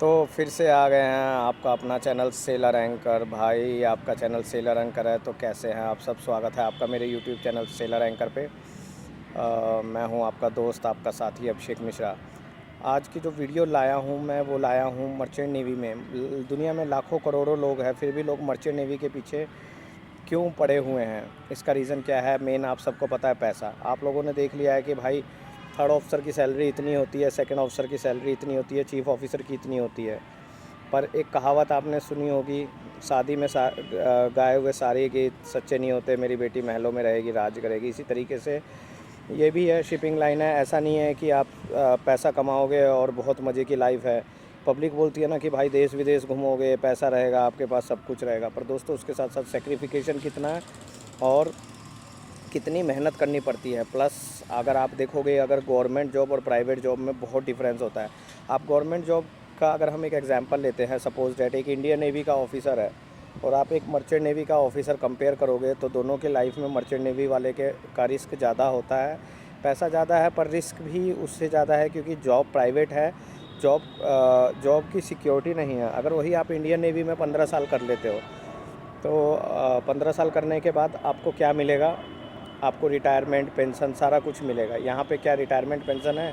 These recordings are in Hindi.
तो फिर से आ गए हैं आपका अपना चैनल सेलर एंकर। भाई आपका चैनल सेलर एंकर है, तो कैसे हैं आप सब। स्वागत है आपका मेरे यूट्यूब चैनल सेलर एंकर पे। मैं हूं आपका दोस्त, आपका साथी अभिषेक मिश्रा। आज की जो वीडियो लाया हूं मैं, वो लाया हूं मर्चेंट नेवी में। दुनिया में लाखों करोड़ों लोग हैं, फिर भी लोग मर्चेंट नेवी के पीछे क्यों पड़े हुए हैं। इसका रीज़न क्या है? मेन आप सबको पता है, पैसा। आप लोगों ने देख लिया है कि भाई थर्ड ऑफिसर की सैलरी इतनी होती है, सेकंड ऑफिसर की सैलरी इतनी होती है, चीफ ऑफिसर की इतनी होती है। पर एक कहावत आपने सुनी होगी, शादी में गाए हुए सारे गीत सच्चे नहीं होते, मेरी बेटी महलों में रहेगी राज करेगी। इसी तरीके से ये भी है, शिपिंग लाइन है। ऐसा नहीं है कि आप पैसा कमाओगे और बहुत मज़े की लाइफ है। पब्लिक बोलती है ना कि भाई देश विदेश घूमोगे, पैसा रहेगा आपके पास, सब कुछ रहेगा। पर दोस्तों उसके साथ साथ सेक्रीफिकेशन कितना है और कितनी मेहनत करनी पड़ती है। प्लस अगर आप देखोगे, अगर गवर्नमेंट जॉब और प्राइवेट जॉब में बहुत डिफरेंस होता है। आप गवर्नमेंट जॉब का अगर हम एक एग्जांपल लेते हैं, सपोज डैट एक इंडियन नेवी का ऑफिसर है और आप एक मर्चेंट नेवी का ऑफिसर कंपेयर करोगे, तो दोनों के लाइफ में मर्चेंट नेवी वाले के का रिस्क ज़्यादा होता है। पैसा ज़्यादा है पर रिस्क भी उससे ज़्यादा है, क्योंकि जॉब प्राइवेट है। जॉब की सिक्योरिटी नहीं है। अगर वही आप इंडियन नेवी में 15 साल कर लेते हो, तो 15 साल करने के बाद आपको क्या मिलेगा? आपको रिटायरमेंट पेंशन सारा कुछ मिलेगा। यहाँ पे क्या रिटायरमेंट पेंशन है?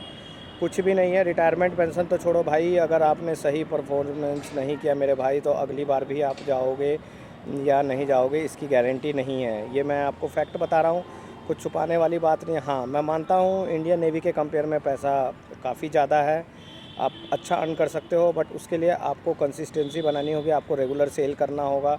कुछ भी नहीं है। रिटायरमेंट पेंशन तो छोड़ो भाई, अगर आपने सही परफॉर्मेंस नहीं किया मेरे भाई, तो अगली बार भी आप जाओगे या नहीं जाओगे इसकी गारंटी नहीं है। ये मैं आपको फैक्ट बता रहा हूँ, कुछ छुपाने वाली बात नहीं है। हाँ, मैं मानता हूँ इंडियन नेवी के कंपेयर में पैसा काफ़ी ज़्यादा है। आप अच्छा अर्न कर सकते हो, बट उसके लिए आपको कंसिस्टेंसी बनानी होगी, आपको रेगुलर सेल करना होगा,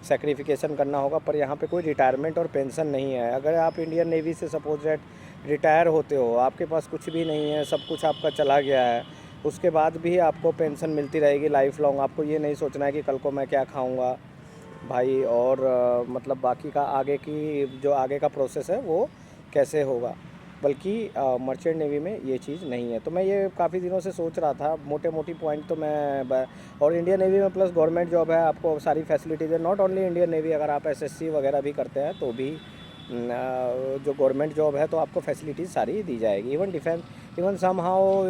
सेक्रीफिकेशन करना होगा। पर यहाँ पे कोई रिटायरमेंट और पेंशन नहीं है। अगर आप इंडियन नेवी से सपोज दैट रिटायर होते हो, आपके पास कुछ भी नहीं है, सब कुछ आपका चला गया है, उसके बाद भी आपको पेंशन मिलती रहेगी लाइफ लॉन्ग। आपको ये नहीं सोचना है कि कल को मैं क्या खाऊंगा भाई, और मतलब बाकी का आगे की जो आगे का प्रोसेस है वो कैसे होगा। बल्कि मर्चेंट नेवी में ये चीज़ नहीं है। तो मैं ये काफ़ी दिनों से सोच रहा था, मोटे मोटी पॉइंट तो और इंडियन नेवी में प्लस गवर्नमेंट जॉब है, आपको सारी फैसिलिटीज़ है। नॉट ओनली इंडियन नेवी, अगर आप एसएससी वगैरह भी करते हैं तो भी जो गवर्नमेंट जॉब है तो आपको फैसिलिटीज़ सारी दी जाएगी। Even defence, even somehow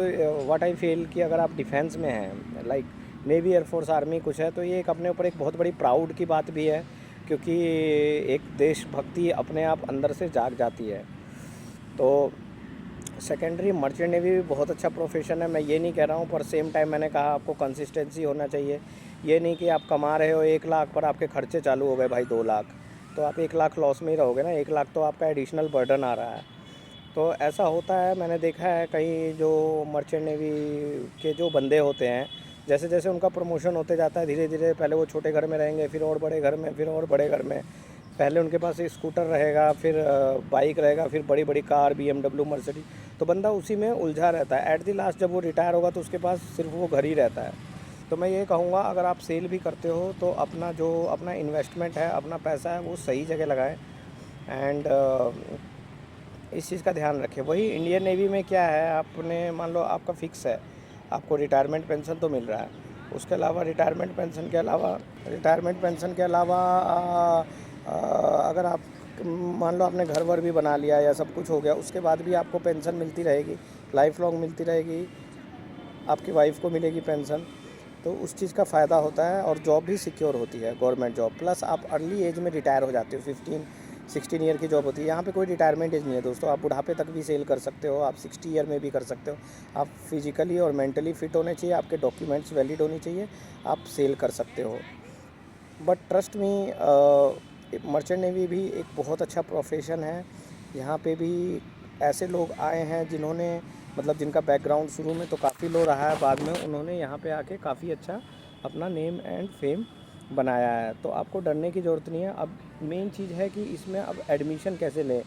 what I feel कि अगर आप डिफेंस में हैं, लाइक नेवी, एयरफोर्स, आर्मी कुछ है, तो ये एक अपने ऊपर एक बहुत बड़ी प्राउड की बात भी है, क्योंकि एक देशभक्ति अपने आप अंदर से जाग जाती है। तो सेकेंडरी मर्चेंट नेवी भी बहुत अच्छा प्रोफेशन है, मैं ये नहीं कह रहा हूँ। पर सेम टाइम मैंने कहा आपको कंसिस्टेंसी होना चाहिए। ये नहीं कि आप कमा रहे हो 1 लाख पर आपके खर्चे चालू हो गए भाई 2 लाख, तो आप 1 लाख लॉस में ही रहोगे ना। 1 लाख तो आपका एडिशनल बर्डन आ रहा है। तो ऐसा होता है, मैंने देखा है कहीं जो मर्चेंट नेवी के जो बंदे होते हैं, जैसे जैसे उनका प्रमोशन होते जाता है धीरे धीरे, पहले वो छोटे घर में रहेंगे, फिर और बड़े घर में, फिर और बड़े घर में। पहले उनके पास एक स्कूटर रहेगा, फिर बाइक रहेगा, फिर बड़ी बड़ी कार, BMW, मर्सिडीज। तो बंदा उसी में उलझा रहता है। एट द लास्ट जब वो रिटायर होगा तो उसके पास सिर्फ वो घर ही रहता है। तो मैं ये कहूँगा, अगर आप सेल भी करते हो तो अपना जो अपना इन्वेस्टमेंट है, अपना पैसा है, वो सही जगह लगाएं। एंड इस चीज़ का ध्यान रखें। वही इंडियन नेवी में क्या है, आपने मान लो आपका फ़िक्स है, आपको रिटायरमेंट पेंशन तो मिल रहा है। उसके अलावा रिटायरमेंट पेंशन के अलावा अगर आप मान लो आपने घर वर भी बना लिया या सब कुछ हो गया, उसके बाद भी आपको पेंशन मिलती रहेगी, लाइफ लॉन्ग मिलती रहेगी। आपकी वाइफ को मिलेगी पेंशन, तो उस चीज़ का फ़ायदा होता है। और जॉब भी सिक्योर होती है गवर्नमेंट जॉब। प्लस आप अर्ली एज में रिटायर हो जाते हो, 15-16 ईयर की जॉब होती है। यहाँ पे कोई रिटायरमेंट एज नहीं है दोस्तों। आप बुढ़ापे तक भी सेल कर सकते हो, आप 60 ईयर में भी कर सकते हो। आप फिजिकली और मेंटली फिट होने चाहिए, आपके डॉक्यूमेंट्स वैलिड होनी चाहिए, आप सेल कर सकते हो। But trust me, merchant navy भी एक बहुत अच्छा प्रोफेशन है। यहाँ पे भी ऐसे लोग आए हैं जिन्होंने, मतलब जिनका बैकग्राउंड शुरू में तो काफ़ी लो रहा है, बाद में उन्होंने यहाँ पे आके काफ़ी अच्छा अपना नेम एंड फेम बनाया है। तो आपको डरने की ज़रूरत नहीं है। अब मेन चीज़ है कि इसमें अब एडमिशन कैसे लें।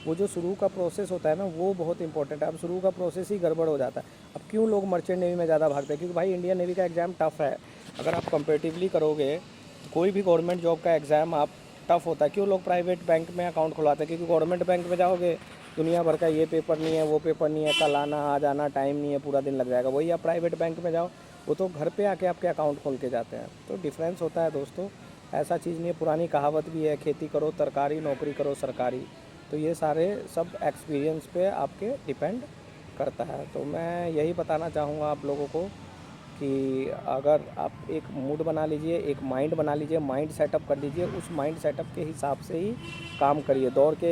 वो जो शुरू का प्रोसेस होता है ना, वो बहुत इंपॉर्टेंट है। अब शुरू का प्रोसेस ही गड़बड़ हो जाता है। अब क्यों लोग मर्चेंट नेवी में ज़्यादा भागते हैं? क्योंकि भाई इंडियन नेवी का एग्ज़ाम टफ़ है। अगर आप कंपेरेटिवली करोगे, कोई भी गवर्नमेंट जॉब का एग्ज़ाम आप टफ़ होता है। क्यों लोग प्राइवेट बैंक में अकाउंट खुलवाते हैं? क्योंकि गवर्नमेंट बैंक में जाओगे, दुनिया भर का ये पेपर नहीं है, वो पेपर नहीं है, कल आना आ जाना, टाइम नहीं है, पूरा दिन लग जाएगा। वही आप प्राइवेट बैंक में जाओ, वो तो घर पे आके आपके अकाउंट खोल के जाते हैं। तो डिफरेंस होता है दोस्तों, ऐसा चीज़ नहीं है। पुरानी कहावत भी है, खेती करो तरकारी, नौकरी करो सरकारी। तो ये सारे सब एक्सपीरियंस पे आपके डिपेंड करता है। तो मैं यही बताना चाहूँगा आप लोगों को कि अगर आप एक मूड बना लीजिए, एक माइंड बना लीजिए, माइंड सेटअप कर लीजिए, उस माइंड सेटअप के हिसाब से ही काम करिए। दौड़ के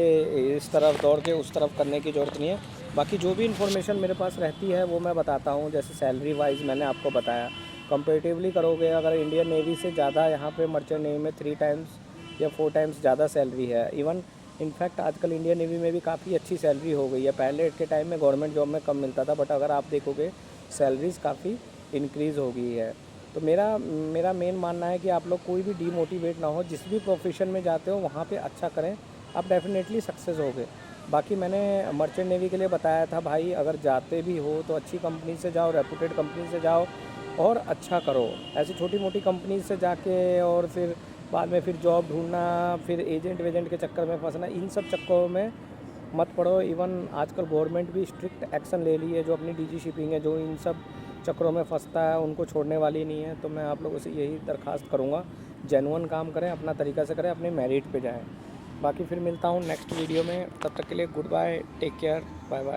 इस तरफ, दौड़ के उस तरफ करने की ज़रूरत नहीं है। बाकी जो भी इन्फॉर्मेशन मेरे पास रहती है वो मैं बताता हूँ। जैसे सैलरी वाइज मैंने आपको बताया, कंपेरेटिवली करोगे अगर इंडियन नेवी से ज़्यादा यहाँ पे मर्चेंट नेवी में 3 टाइम्स या 4 टाइम्स ज़्यादा सैलरी है। इवन इनफैक्ट आजकल इंडियन नेवी में भी काफ़ी अच्छी सैलरी हो गई है। पहले के टाइम में गवर्नमेंट जॉब में कम मिलता था, बट अगर आप देखोगे सैलरीज़ काफ़ी इंक्रीज़ हो गई है। तो मेरा मेरा मेन मानना है कि आप लोग कोई भी डीमोटिवेट ना हो, जिस भी प्रोफेशन में जाते हो वहाँ पे अच्छा करें, आप डेफिनेटली सक्सेस होगे। बाकी मैंने मर्चेंट नेवी के लिए बताया था भाई, अगर जाते भी हो तो अच्छी कंपनी से जाओ, रेपुटेड कंपनी से जाओ और अच्छा करो। ऐसी छोटी मोटी कंपनी से जाके और फिर बाद में फिर जॉब ढूंढना, फिर एजेंट वेजेंट के चक्कर में फंसना, इन सब चक्करों में मत पड़ो। इवन आजकल गवर्नमेंट भी स्ट्रिक्ट एक्शन ले ली है। जो अपनी डीजी शिपिंग है, जो इन सब चक्करों में फंसता है, उनको छोड़ने वाली नहीं है। तो मैं आप लोगों से यही दरख्वास्त करूँगा, जेन्युइन काम करें, अपना तरीक़ा से करें, अपने मेरिट पे जाएं। बाकी फिर मिलता हूँ नेक्स्ट वीडियो में, तब तक के लिए good bye, take care, bye bye.